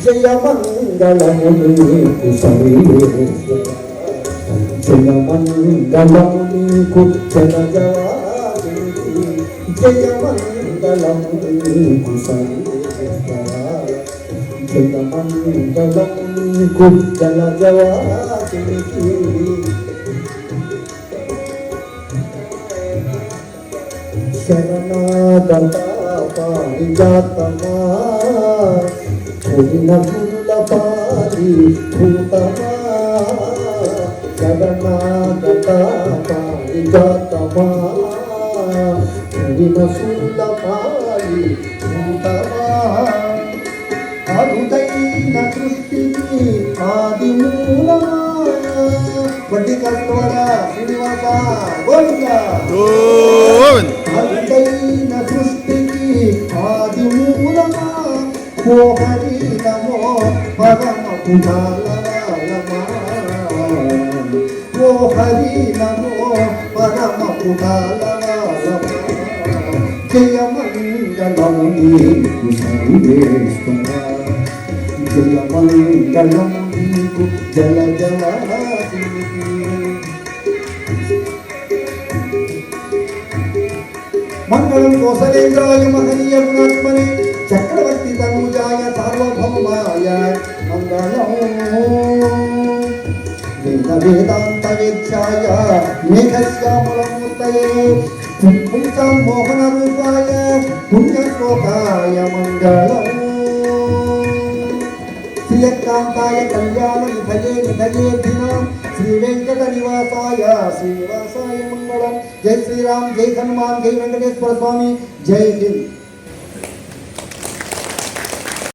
జయ మంగళము నీకు సర్వేశ్వర జయ మంగళము నీకు జనజవానికి జయ మంగళము నీకు సర్వేశ్వర జయ మంగళము నీకు జనజవానికి శరణాగత పారిజాతమా పూర్ణముల పారి భూతమా శరణాగత పారిజాతమా పూర్ణముల పారి భూతమా అరుదైన సృష్టికి ఆది మూలమా వడ్డీ కష్టవరా శ్రీనివాస గోవిందా అరుదైన సృష్టికి ఆది మూలమా ఓ హరి నమో పరమ పురాణమా ఓ హరి నమో పరమ పురాణమా జయ మంగళము నీకు సర్వేశ్వర జయ మంగళము నీకు జల జలానికి మంగళం కోసలేంద్రాయ మహనీయ గుణాత్మనే చక్రవర్తి తనుజాయ సార్వభౌమాయ మంగళం వేద వేదాంత వేద్యాయ మేఘశ్యామలమూర్తయే పుంసాం మోహన రూపాయ పుణ్యశ్లోకాయ మంగళం శ్రీయకాంతాయ కళ్యాణ నిధయే నిధయేధినాం శ్రీ వెంకట నివాసాయ శ్రీనివాసాయ మంగళం జై శ్రీరామ్ జై హనుమాన్ జై వెంకటేశ్వర స్వామి జై హింద్.